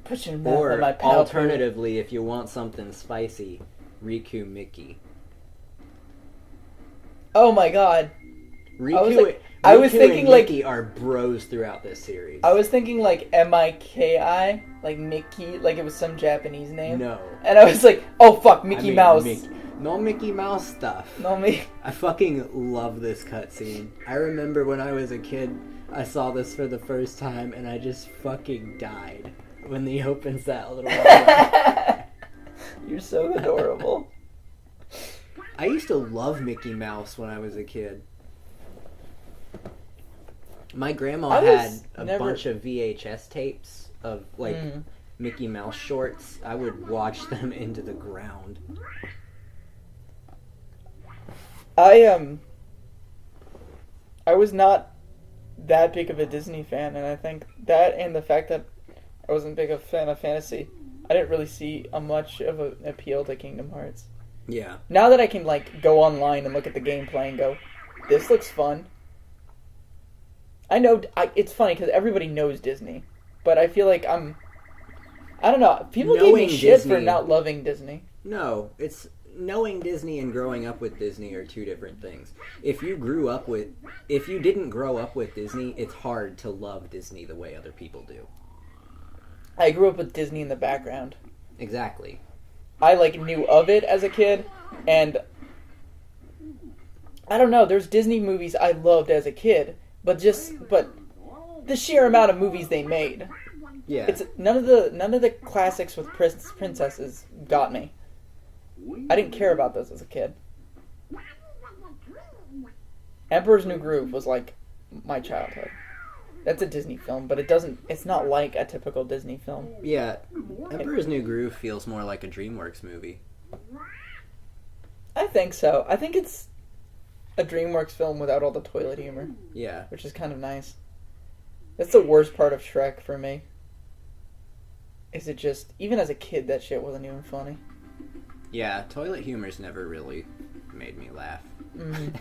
Pushing Or my alternatively, if you want something spicy, Riku Mickey. Oh my god. Riku thinking and like Mickey are bros throughout this series. I was thinking like Miki, like Mickey, like it was some Japanese name. No. And I was like, oh fuck, Mickey Mouse. No Mickey Mouse stuff. No me. I fucking love this cutscene. I remember when I was a kid, I saw this for the first time, and I just fucking died when he opens that little window. You're so adorable. I used to love Mickey Mouse when I was a kid. My grandma had a bunch of VHS tapes of, like, Mickey Mouse shorts. I would watch them into the ground. I was not that big of a Disney fan, and I think that and the fact that I wasn't big a fan of fantasy, I didn't really see much of an appeal to Kingdom Hearts. Yeah. Now that I can like go online and look at the gameplay and go, this looks fun. I know it's funny because everybody knows Disney, but I feel like I don't know. People gave me shit for not loving Disney. No, it's knowing Disney and growing up with Disney are two different things. If you didn't grow up with Disney, it's hard to love Disney the way other people do. I grew up with Disney in the background. Exactly. I like knew of it as a kid, and I don't know. There's Disney movies I loved as a kid, but the sheer amount of movies they made. Yeah. It's none of the classics with princesses got me. I didn't care about those as a kid. Emperor's New Groove was like my childhood. That's a Disney film, but it's not like a typical Disney film. Yeah, Emperor's New Groove feels more like a DreamWorks movie. I think so. I think it's a DreamWorks film without all the toilet humor. Yeah. Which is kind of nice. That's the worst part of Shrek for me. Is it just, even as a kid, that shit wasn't even funny. Yeah, toilet humor's never really made me laugh. Mm-hmm.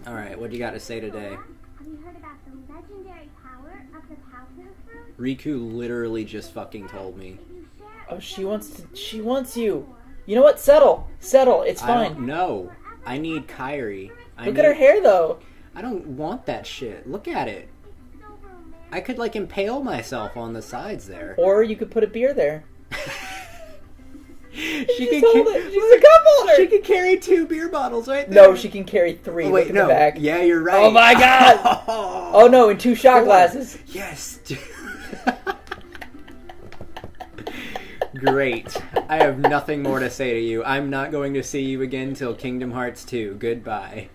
Alright, what do you got to say today? Have you heard about the legendary power of the Palpoof fruit? Riku literally just fucking told me. Oh, she wants you. You know what? Settle. It's fine. No, I need Kairi. Look at her hair, though. I don't want that shit. Look at it. I could, like, impale myself on the sides there. Or you could put a beer there. She's a cup holder. She could carry 2 beer bottles right there. No, she can carry 3. Oh, wait, in no. the back. Yeah, you're right. Oh my god. Oh no, and 2 shot glasses. Yes. Great. I have nothing more to say to you. I'm not going to see you again till Kingdom Hearts 2. Goodbye.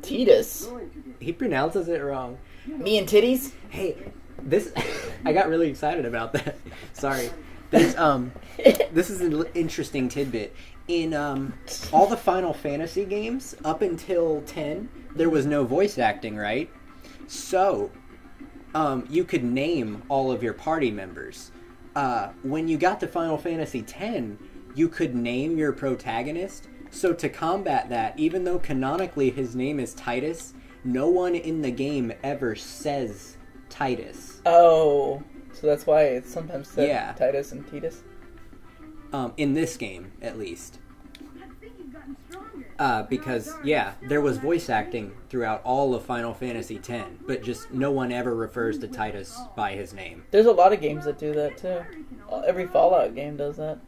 Titus. He pronounces it wrong. Me and titties? Hey, this... I got really excited about that. Sorry. There's, this is an interesting tidbit. In all the Final Fantasy games, up until 10, there was no voice acting, right? So, you could name all of your party members. When you got to Final Fantasy X, you could name your protagonist. So to combat that, even though canonically his name is Titus, no one in the game ever says Titus. Oh, so that's why it's sometimes said Yeah. Titus and Titus? In this game, at least. Because, yeah, there was voice acting throughout all of Final Fantasy X, but just no one ever refers to Titus by his name. There's a lot of games that do that, too. Every Fallout game does that.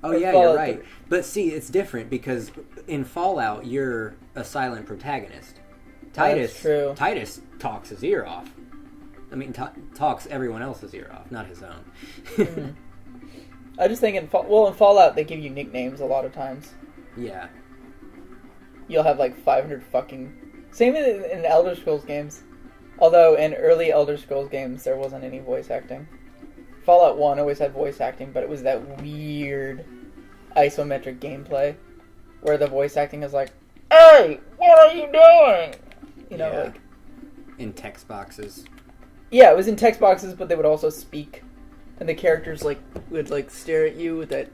Oh, yeah, you're right. But see, it's different because in Fallout, you're a silent protagonist. That's true. Titus talks his ear off. I mean, talks everyone else's ear off, not his own. Mm-hmm. I just think in Fallout, they give you nicknames a lot of times. Yeah. You'll have like 500 fucking... Same in Elder Scrolls games. Although in early Elder Scrolls games, there wasn't any voice acting. Fallout 1 always had voice acting, but it was that weird isometric gameplay where the voice acting is like, "Hey, what are you doing?" You know, Yeah. like... In text boxes. Yeah, it was in text boxes, but they would also speak. And the characters like would like stare at you with that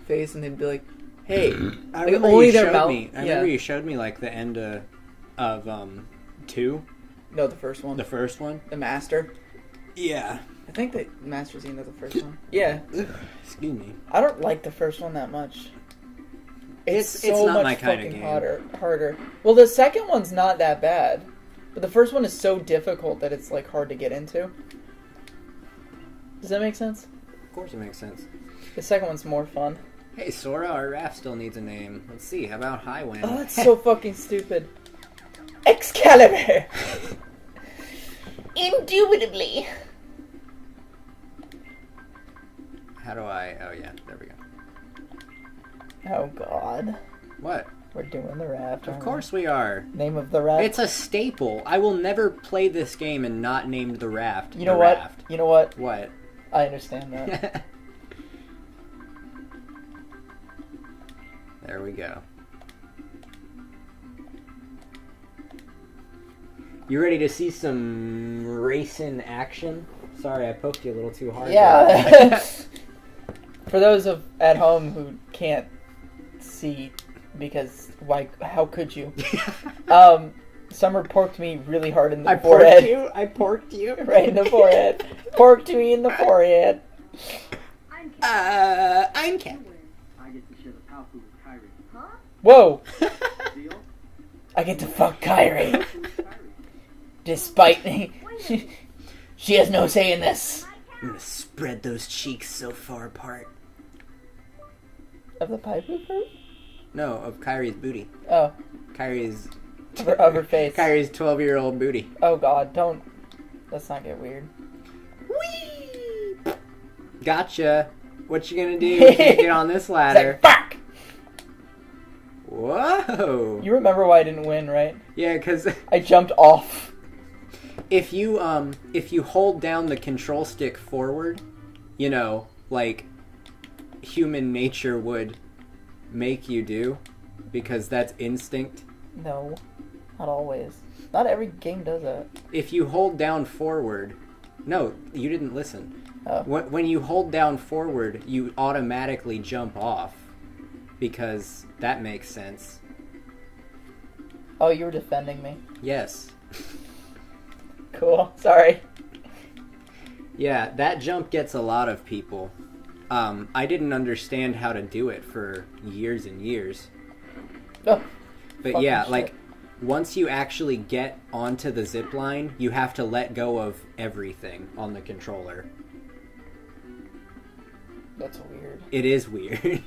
face and they'd be like, "Hey." I like, remember only you their showed mouth. me. I remember you showed me like the end of 2, No, the first one. The first one? The Master. Yeah. I think the Master's the end of the first one. Yeah. Excuse me. I don't like the first one that much. It's so not much my kind of fucking game. harder. Well, the second one's not that bad. But the first one is so difficult that it's, like, hard to get into. Does that make sense? Of course it makes sense. The second one's more fun. Hey, Sora, our raft still needs a name. Let's see, how about Highwind? Oh, that's so fucking stupid. Excalibur! Indubitably. How do I... Oh, yeah, there we go. Oh, God. What? We're doing the raft. Of course we are. Name of the raft? It's a staple. I will never play this game and not name the raft. You know the what? Raft. You know what? What? I understand that. There we go. You ready to see some racing action? Sorry, I poked you a little too hard. Yeah. For those at home who can't see, because why? How could you? Summer porked me really hard in the forehead. I porked you? Right in the forehead. Porked me in the forehead. I'm Ken. I get to share the power food with Kyrie. Huh? Whoa! Deal? I get to fuck Kyrie. Despite me. She has no say in this. I'm gonna spread those cheeks so far apart. Of the piper fruit? No, of Kyrie's booty. Oh. Kyrie's... Of her face. Kyrie's 12-year-old booty. Oh god, don't... Let's not get weird. Whee! Gotcha. What you gonna do? You can't get on this ladder. It's like, fuck! Whoa! You remember why I didn't win, right? Yeah, because I jumped off. if you hold down the control stick forward, you know, like human nature would make you do, because that's instinct. No, not always. Not every game does that. If you hold down forward, no, you didn't listen. Oh. When you hold down forward, you automatically jump off, because that makes sense. Oh, you were defending me. Yes. Cool. Sorry. Yeah, that jump gets a lot of people. I didn't understand how to do it for years and years. Oh, But yeah, shit. like, once you actually get onto the zip line, you have to let go of everything on the controller. That's weird. It is weird.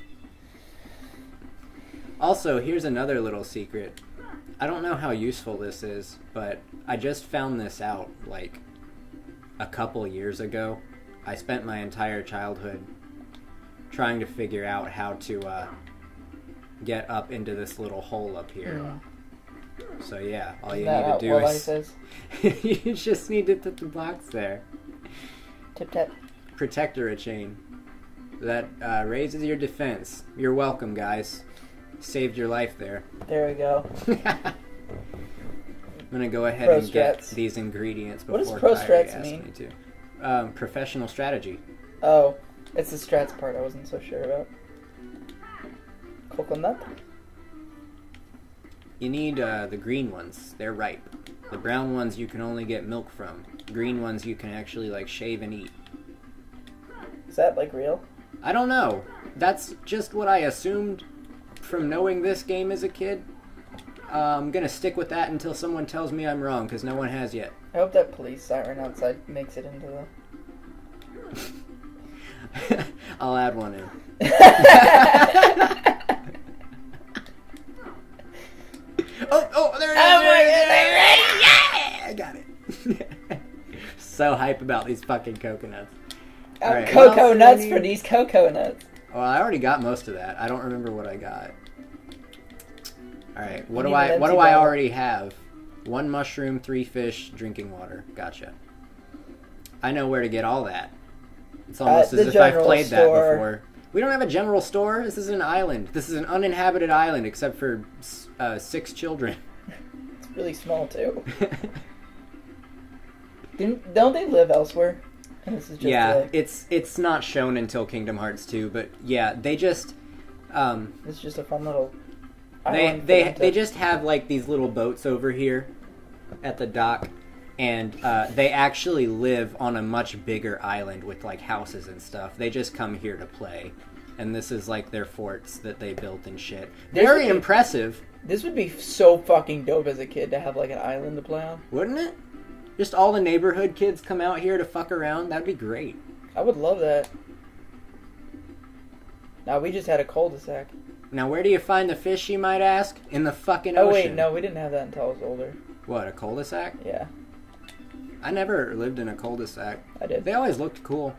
Also, here's another little secret. I don't know how useful this is, but I just found this out, like, a couple years ago. I spent my entire childhood trying to figure out how to get up into this little hole up here. So yeah, all you need to do what is... life you just need to put the box there. Tip tap. Protector chain. That raises your defense. You're welcome, guys. Saved your life there. There we go. I'm gonna go ahead Pro and get strats. these ingredients What before does pro Kyrie strats asks mean? me to. Professional strategy. Oh, it's the strats part I wasn't so sure about. Coconut? You need the green ones. They're ripe. The brown ones you can only get milk from. Green ones you can actually like shave and eat. Is that like real? I don't know. That's just what I assumed from knowing this game as a kid. I'm gonna stick with that until someone tells me I'm wrong, because no one has yet. I hope that police siren outside makes it into the... I'll add one in. Oh, there it is! Oh my There it is! Yeah! I got it. So hype about these fucking coconuts. Alright, what else Cocoa do I nuts need? for these cocoa nuts. Well, I already got most of that. I don't remember what I got. Alright, what You do need an I empty bottle. already have? 1 mushroom, 3 fish, drinking water. Gotcha. I know where to get all that. It's almost the as if I've general played store. that before. We don't have a general store. This is an island. This is an uninhabited island except for 6 children. It's really small too. Don't they live elsewhere? And this is just Yeah, it's not shown until Kingdom Hearts 2, but yeah, they just it's just a fun little they island for them to- they just have like these little boats over here at the dock, And they actually live on a much bigger island with like houses and stuff. They just come here to play. And this is like their forts that they built and shit. Very impressive. This would be so fucking dope as a kid to have like an island to play on. Wouldn't it? Just all the neighborhood kids come out here to fuck around. That'd be great. I would love that. Now we just had a cul-de-sac. Now where do you find the fish, you might ask? In the fucking ocean. Oh wait, no, we didn't have that until I was older. What, a cul-de-sac? Yeah. I never lived in a cul-de-sac. I did. They always looked cool.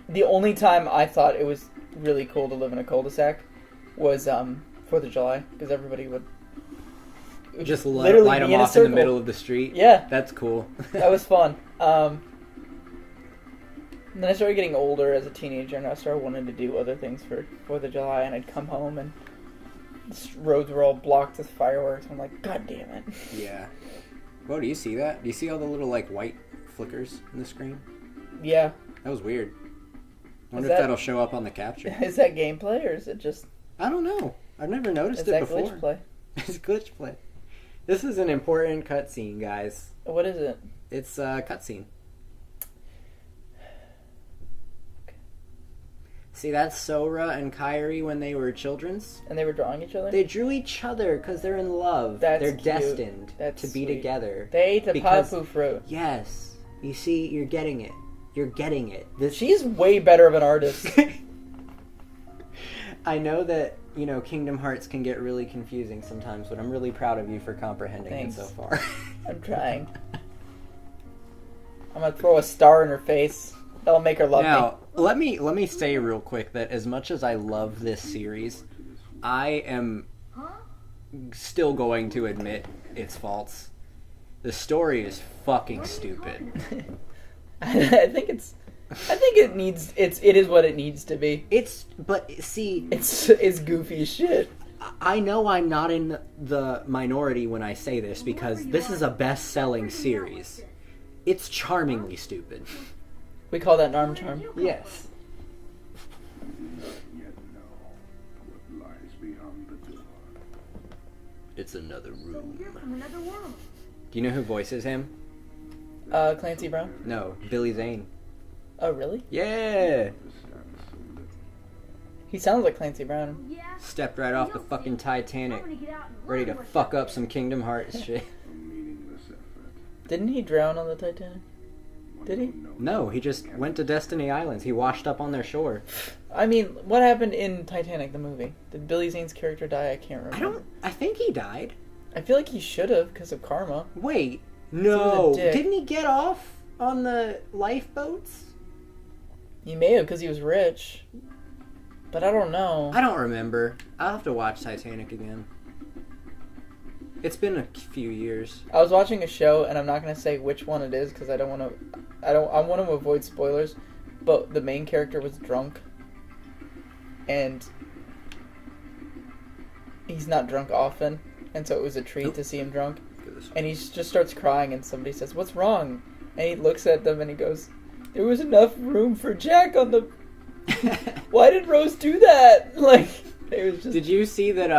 The only time I thought it was really cool to live in a cul-de-sac was 4th of July, because everybody would just literally light them be in a off in the circle. middle of the street. Yeah. That's cool. That was fun. And then I started getting older as a teenager, and I started wanting to do other things for 4th of July, and I'd come home, and the roads were all blocked with fireworks. I'm like, God damn it. Yeah. Whoa, do you see that? Do you see all the little, like, white flickers in the screen? Yeah. That was weird. I wonder if that'll show up on the capture. Is that gameplay, or is it just... I don't know. I've never noticed it before. Glitch play? It's glitch play. This is an important cutscene, guys. What is it? It's a cutscene. See, that's Sora and Kairi when they were children's. And they were drawing each other? They drew each other because they're in love. That's they're cute. destined That's to be sweet. together. They ate the papu fruit. Yes. You see, you're getting it. You're getting it. She's way better of an artist. I know that, you know, Kingdom Hearts can get really confusing sometimes, but I'm really proud of you for comprehending Thanks. it so far. I'm trying. I'm gonna throw a star in her face. That'll make her love me. Let me say real quick that as much as I love this series, I am still going to admit its faults. The story is fucking stupid. I think it is what it needs to be. It's goofy as shit. I know I'm not in the minority when I say this because this is a best-selling series. It's charmingly stupid. We call that Narm Charm. Yes. It's another room. Do you know who voices him? Clancy Brown? No, Billy Zane. Oh, really? Yeah! He sounds like Clancy Brown. Stepped right off the fucking Titanic. Ready to fuck up some Kingdom Hearts shit. Didn't he drown on the Titanic? Did he? No, he just went to Destiny Islands. He washed up on their shore. I mean, what happened in Titanic, the movie? Did Billy Zane's character die? I can't remember. I think he died. I feel like he should have, because of karma. Wait, no. He was a dick. Didn't he get off on the lifeboats? He may have, because he was rich. But I don't know. I don't remember. I'll have to watch Titanic again. It's been a few years. I was watching a show, and I'm not going to say which one it is, because I want to avoid spoilers, but the main character was drunk. And he's not drunk often, and so it was a treat to see him drunk. And he just starts crying, and somebody says, "What's wrong?" And he looks at them, and he goes, "There was enough room for Jack on the..." Why did Rose do that? Like, it was just... Did you see that,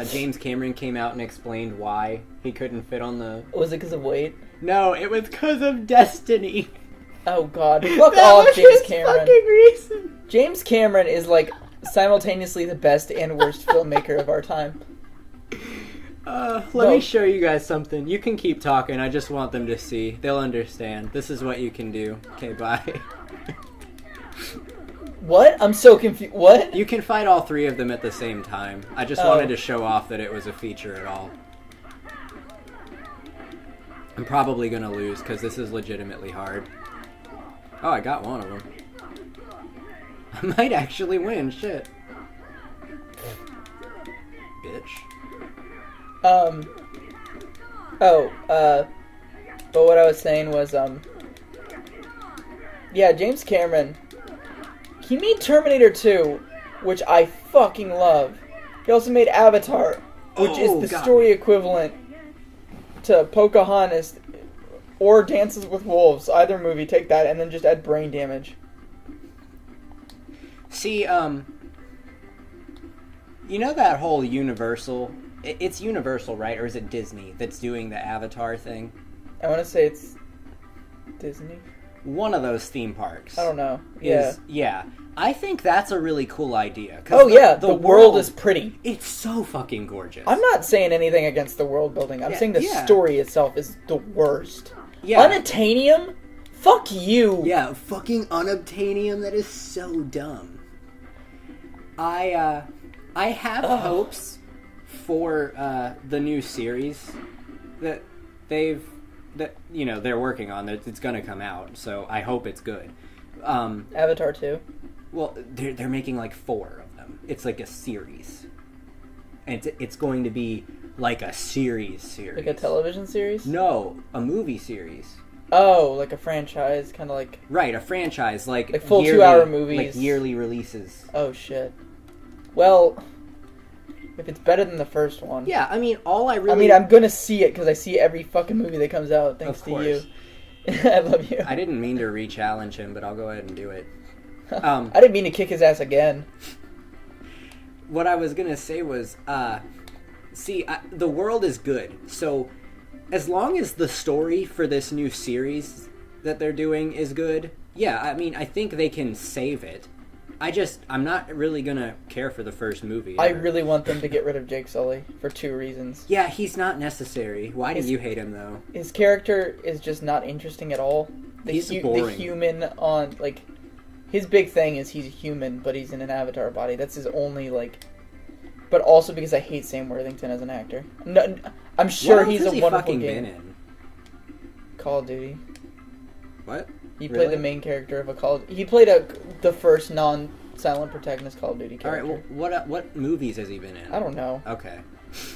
James Cameron came out and explained why he couldn't fit on the... Was it because of weight? No, it was because of Destiny. Oh, God. Fuck off, James Cameron. Fucking reason. James Cameron is, like, simultaneously the best and worst filmmaker of our time. Let me show you guys something. You can keep talking. I just want them to see. They'll understand. This is what you can do. Okay, bye. What? I'm so confused. What? You can fight all three of them at the same time. I just wanted to show off that it was a feature at all. I'm probably going to lose because this is legitimately hard. Oh, I got one of them. I might actually win. Shit. Bitch. But what I was saying was, yeah, James Cameron, he made Terminator 2, which I fucking love. He also made Avatar, which is the story equivalent to Pocahontas or Dances with Wolves. Either movie, take that, and then just add brain damage. See, you know that whole Universal It's Universal, right? Or is it Disney that's doing the Avatar thing? I want to say it's Disney. One of those theme parks. I don't know. Yeah. Yeah. I think that's a really cool idea. Oh, the world is pretty. It's so fucking gorgeous. I'm not saying anything against the world building. I'm saying the story itself is the worst. Yeah. Unobtainium? Fuck you. Yeah, fucking Unobtainium. That is so dumb. I have hopes for the new series that they're working on. It's going to come out, so I hope it's good. Avatar 2. Well, they're making like 4 of them. It's like a series, and it's going to be like a series. Like a television series? No, a movie series. Oh, like a franchise, kind of like... Right, a franchise, like full yearly, 2-hour movies. Like yearly releases. Oh, shit. Well, if it's better than the first one... Yeah, I mean, I'm gonna see it, because I see every fucking movie that comes out, thanks to you. I love you. I didn't mean to re-challenge him, but I'll go ahead and do it. I didn't mean to kick his ass again. What I was gonna say was, the world is good, so... As long as the story for this new series that they're doing is good, yeah, I mean, I think they can save it. I'm not really gonna care for the first movie. I really want them to get rid of Jake Sully for 2 reasons. Yeah, he's not necessary. Why do you hate him, though? His character is just not interesting at all. He's boring. The human on, like... His big thing is he's human, but he's in an avatar body. That's his only, like... But also because I hate Sam Worthington as an actor. No, I'm sure he's a wonderful game. Been in? Call of Duty. What? He played the main character of a Call of... He played the first non-silent protagonist Call of Duty character. Alright, well, what movies has he been in? I don't know. Okay.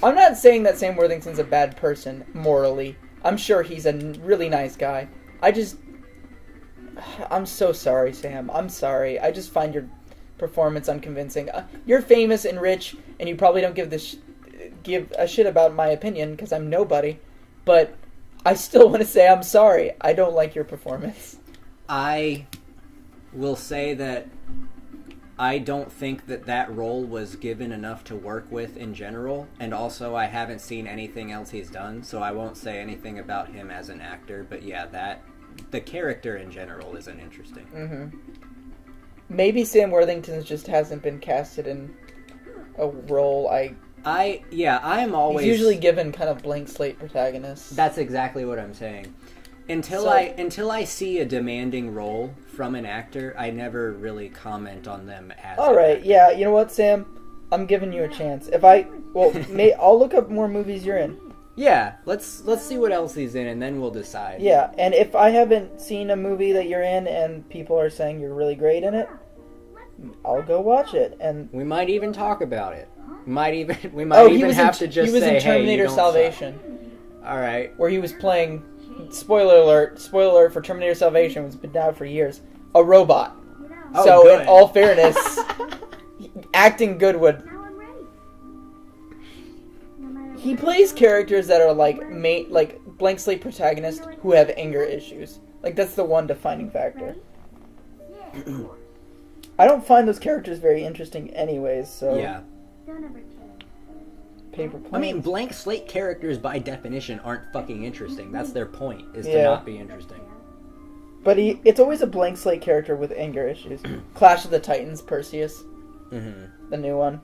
I'm not saying that Sam Worthington's a bad person, morally. I'm sure he's a really nice guy. I'm so sorry, Sam. I'm sorry. I just find your performance unconvincing. You're famous and rich, and you probably don't give a shit about my opinion because I'm nobody. But I still want to say I'm sorry. I don't like your performance. I will say that I don't think that role was given enough to work with in general, and also I haven't seen anything else he's done, so I won't say anything about him as an actor. But yeah, the character in general isn't interesting. Mm-hmm. Maybe Sam Worthington just hasn't been casted in a role. I'm always... He's usually given kind of blank slate protagonists. That's exactly what I'm saying. Until I see a demanding role from an actor, I never really comment on them as... Alright, yeah, you know what, Sam? I'm giving you a chance. I'll look up more movies you're in. Yeah, let's see what else he's in, and then we'll decide. Yeah, and if I haven't seen a movie that you're in and people are saying you're really great in it, I'll go watch it. And we might even talk about it. We might even have to just say, he was in Terminator Salvation. All right, where he was playing. Spoiler alert for Terminator Salvation, it's been out for years. A robot. Oh, so good. In all fairness, acting good would. He plays characters that are like blank slate protagonists who have anger issues. Like that's the one defining factor. I don't find those characters very interesting anyways, so... Yeah. Paper Planes. I mean, blank slate characters by definition aren't fucking interesting. That's their point, is to not be interesting. But it's always a blank slate character with anger issues. Clash of the Titans, Perseus. Mm-hmm. The new one.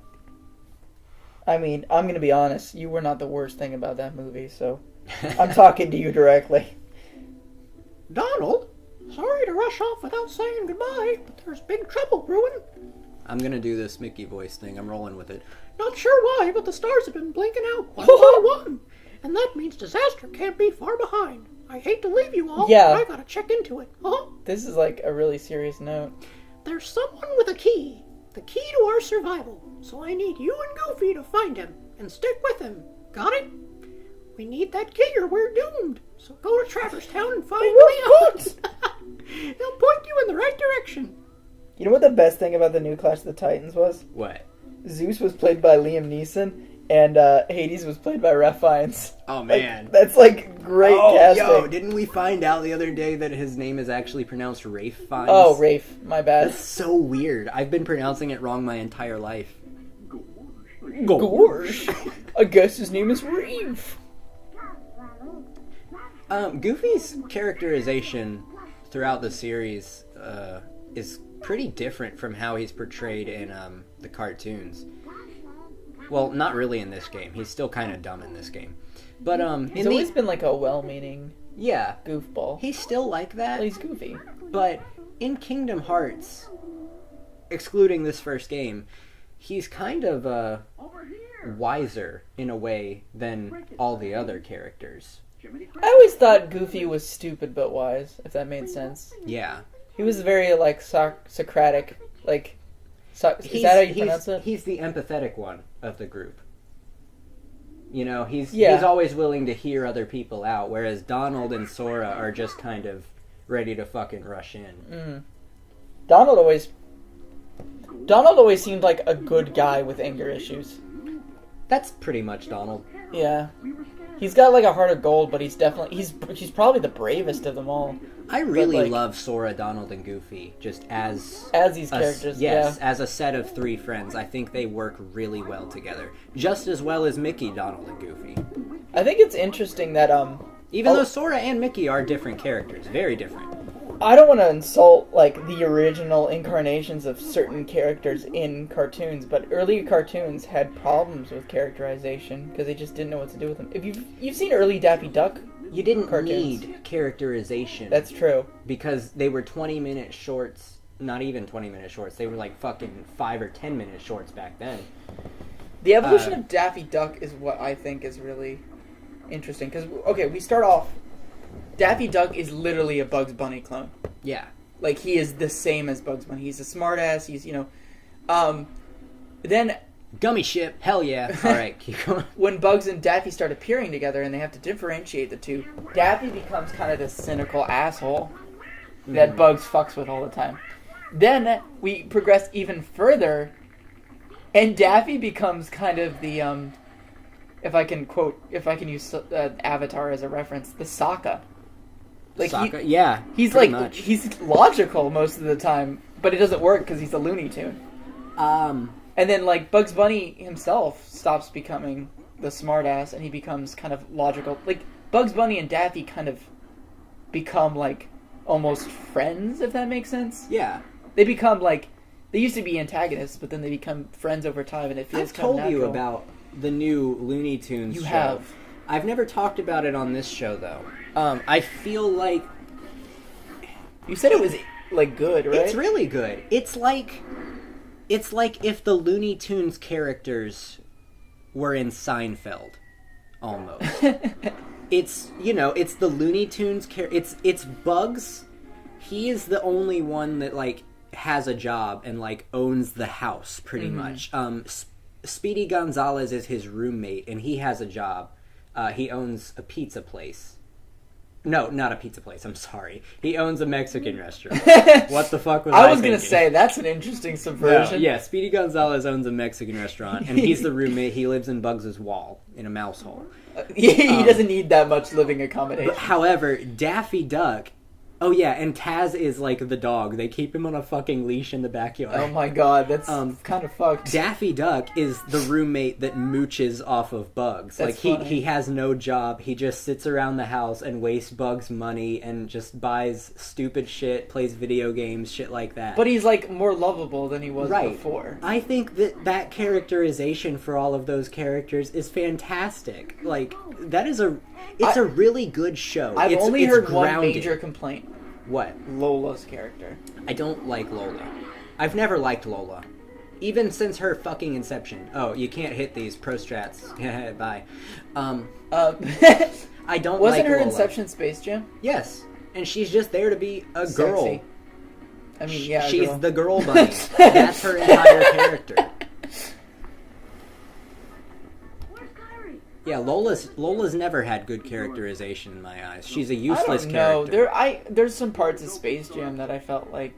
I mean, I'm going to be honest, you were not the worst thing about that movie, so... I'm talking to you directly. Donald? Sorry to rush off without saying goodbye, but there's big trouble brewing. I'm gonna do this Mickey voice thing. I'm rolling with it. Not sure why, but the stars have been blinking out one by one. And that means disaster can't be far behind. I hate to leave you all, but I gotta check into it. This is like a really serious note. There's someone with a key. The key to our survival. So I need you and Goofy to find him and stick with him. Got it? We need that key or we're doomed. So go to Traverse Town and find me. They'll point you in the right direction. You know what the best thing about the new Clash of the Titans was? What? Zeus was played by Liam Neeson, and Hades was played by Ralph Fiennes. Oh, man. That's, like, great casting. Yo, didn't we find out the other day that his name is actually pronounced Rafe Fiennes? Oh, Rafe. My bad. That's so weird. I've been pronouncing it wrong my entire life. Gorge. I guess his name is Reeve. Goofy's characterization throughout the series is pretty different from how he's portrayed in the cartoons. Well, not really in this game. He's still kind of dumb in this game. But He's always been like a well-meaning yeah, goofball. he's still like that. Well, he's goofy. But in Kingdom Hearts, excluding this first game, he's kind of wiser in a way than all the other characters. I always thought Goofy was stupid but wise, if that made sense. Yeah. He was very, like, Socratic, like... is that how you pronounce it? He's the empathetic one of the group. You know, he's Yeah. always willing to hear other people out, whereas Donald and Sora are just kind of ready to fucking rush in. Donald always seemed like a good guy with anger issues. That's pretty much Donald. Yeah. He's got, like, a heart of gold, but he's probably the bravest of them all. I really like- love Sora, Donald, and Goofy just as These characters, yes, yeah. as a set of three friends. I think they work really well together, just as well as Mickey, Donald, and Goofy. I think it's interesting that, Even though Sora and Mickey are different characters, very different. I don't want to insult, like, the original incarnations of certain characters in cartoons, but early cartoons had problems with characterization because they just didn't know what to do with them. If you've seen early Daffy Duck, You didn't cartoons. need characterization. That's true. because they were 20-minute shorts, not even 20-minute shorts. They were like fucking 5 or 10-minute shorts back then. The evolution of Daffy Duck is what I think is really interesting. Because, okay, we start off, Daffy Duck is literally a Bugs Bunny clone. Yeah. Like, he is the same as Bugs Bunny. He's a smartass, he's, then Gummy ship, hell yeah. Alright, keep going. when Bugs and Daffy start appearing together and they have to differentiate the two, Daffy becomes kind of this cynical asshole that Bugs fucks with all the time. Then we progress even further, and Daffy becomes kind of the, if I can use Avatar as a reference, the Sokka. Like Sokka? Yeah, he's pretty like, much. he's logical most of the time, but it doesn't work because he's a Looney Tune. And then, like, Bugs Bunny himself stops becoming the smartass, and he becomes kind of logical. Like, Bugs Bunny and Daffy kind of become, like, almost friends, if that makes sense. Yeah. They become, like, they used to be antagonists, but then they become friends over time, and it feels I've kind of told you natural. about the new Looney Tunes You show. have. I've never talked about it on this show, though. I feel like You said it was, like, good, right? it's really good. It's like if the Looney Tunes characters were in Seinfeld, almost. It's the Looney Tunes it's Bugs. He is the only one that, like, has a job and, like, owns the house pretty much. Speedy Gonzalez is his roommate, and he has a job. He owns a pizza place. No, not a pizza place. I'm sorry. He owns a Mexican restaurant. What the fuck was I was gonna thinking? say that's an interesting subversion. Yeah, Speedy Gonzalez owns a Mexican restaurant, and he's the roommate. He lives in Bugs' wall in a mouse hole. He doesn't need that much living accommodation. But, however, Daffy Duck. Oh yeah, and Taz is like the dog. They keep him on a fucking leash in the backyard. Oh my god, that's kind of fucked. Daffy Duck is the roommate that mooches off of Bugs. That's like funny. he has no job. He just sits around the house and wastes Bugs' money and just buys stupid shit, plays video games, shit like that. But he's like more lovable than he was Right. before. I think that characterization for all of those characters is fantastic. Like that is a really good show. I've it's only heard grounded. one major complaint. What? Lola's character. I don't like Lola. I've never liked Lola. Even since her fucking inception. Oh, you can't hit these pro strats. Bye. I don't Wasn't like her Lola. Inception Space Jam? Yes. And she's just there to be a girl. Sexy. I mean, yeah, She's girl. the girl bunny. That's her entire character. Where's Kyrie? Yeah, Lola's never had good characterization in my eyes. She's a I useless don't know. character. There's some parts of Space Jam that I felt like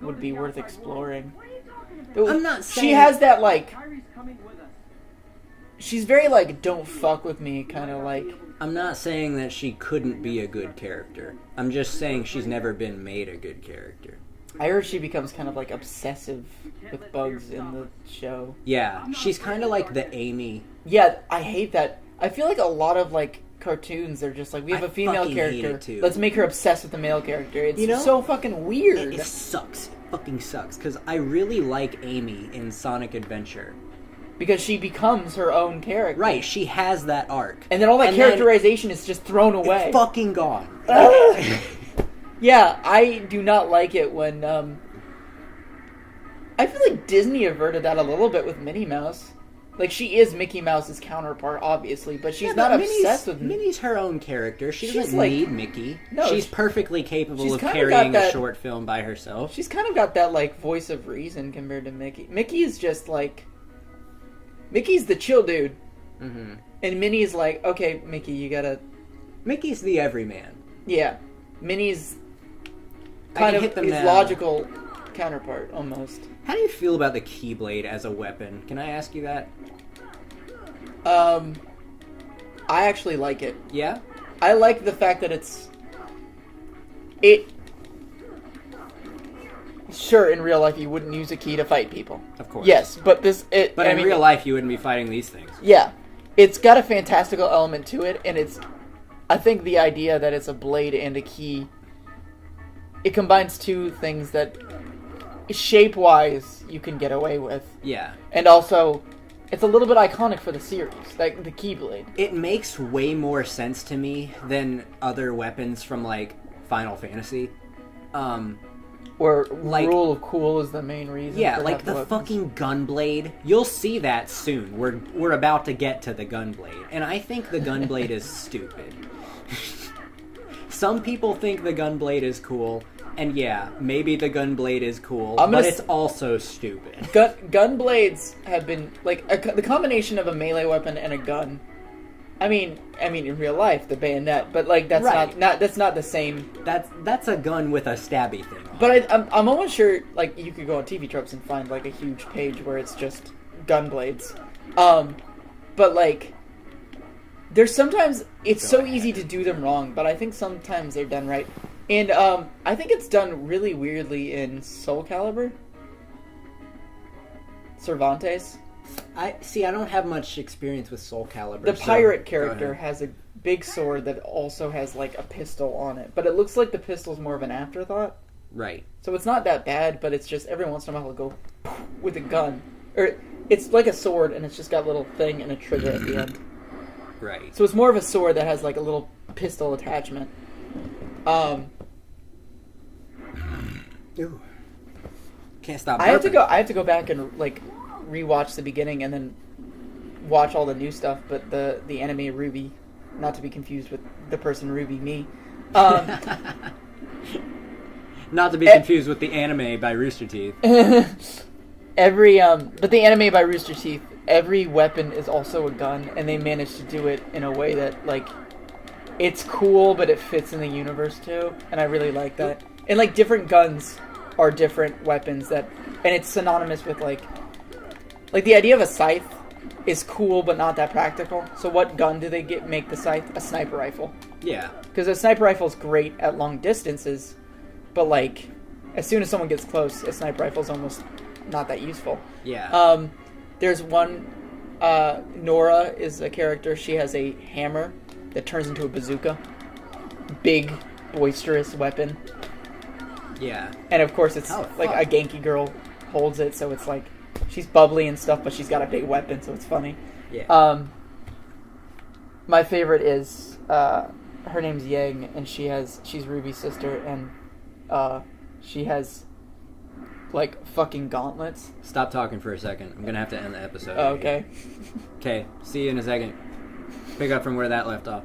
would be worth exploring. I'm not saying She has that, like, Kyrie's coming with us. she's very, like, don't fuck with me kind of, like. I'm not saying that she couldn't be a good character. I'm just saying she's never been made a good character. I heard she becomes kind of like obsessive with bugs in the show. Yeah, she's kind of like the Amy. Yeah, I hate that. I feel like a lot of like cartoons, they're just like, we have a female fucking hate character, it, too. let's make her obsessed with the male character. It's You know, so fucking weird. It sucks. It fucking sucks. Because I really like Amy in Sonic Adventure. Because she becomes her own character. Right, she has that arc. And then all that And characterization is just thrown away. It's fucking gone. Yeah, I do not like it when, I feel like Disney averted that a little bit with Minnie Mouse. Like, she is Mickey Mouse's counterpart, obviously, but she's not obsessed with Minnie's her own character. She doesn't like- need Mickey. No, she's perfectly capable she's of kinda carrying got a that- short film by herself. She's kind of got that, like, voice of reason compared to Mickey. Mickey is just, like... Mickey's the chill dude. Mm-hmm. And Minnie's like, okay, Mickey, you gotta... Mickey's the everyman. Yeah. Minnie's I kind can of hit them his now. logical counterpart, almost. How do you feel about the Keyblade as a weapon? Can I ask you that? I actually like it. Yeah? I like the fact that it... Sure, in real life you wouldn't use a key to fight people. Of course. Yes, but But in real life, you wouldn't be fighting these things. Yeah. It's got a fantastical element to it, and I think the idea that it's a blade and a key, it combines two things that, shape-wise, you can get away with. Yeah. And also, it's a little bit iconic for the series, like the Keyblade. It makes way more sense to me than other weapons from, like, Final Fantasy. Where Like- rule of cool is the main reason. Yeah, for like half the weapons. fucking Gunblade. You'll see that soon. We're about to get to the Gunblade. And I think the Gunblade is stupid. Some people think the Gunblade is cool. And yeah, maybe the Gunblade is cool, but it's also stupid. Gunblades have been like the combination of a melee weapon and a gun. I mean, in real life, the bayonet, but like that's Right. not that's not the same. That's a gun with a stabby thing on. But I'm almost sure like you could go on TV Tropes and find like a huge page where it's just Gunblades. But like there's sometimes it's so easy to do them wrong, but I think sometimes they're done right. And I think it's done really weirdly in Soul Calibur. Cervantes. I don't have much experience with Soul Calibur. The so pirate go character ahead. has a big sword that also has like a pistol on it, but it looks like the pistol's more of an afterthought. Right. So it's not that bad, but it's just every once in a while it'll go with a gun. Or it's like a sword and it's just got a little thing and a trigger at the end. Right. So it's more of a sword that has like a little pistol attachment. Ooh. Can't stop. I have to burping. go back and like rewatch the beginning and then watch all the new stuff, but the anime Ruby, not to be confused with the person Ruby me. Not to be confused with the anime by Rooster Teeth. But the anime by Rooster Teeth, every weapon is also a gun, and they managed to do it in a way that like it's cool, but it fits in the universe too, and I really like that. And like different guns are different weapons and it's synonymous with like the idea of a scythe is cool, but not that practical. So what gun do they make the scythe? A sniper rifle. Yeah. Because a sniper rifle is great at long distances, but like as soon as someone gets close, a sniper rifle is almost not that useful. Yeah. There's one. Nora is a character. She has a hammer that turns into a bazooka. Big, boisterous weapon. Yeah. And of course, it's Oh, like fuck. a Genki girl holds it, so it's like she's bubbly and stuff, but she's got a big weapon, so it's funny. Yeah. My favorite is her name's Yang, and she's Ruby's sister, and she has like fucking gauntlets. Stop talking for a second. I'm gonna have to end the episode. Oh, okay. Okay. See you in a second. Pick up from where that left off.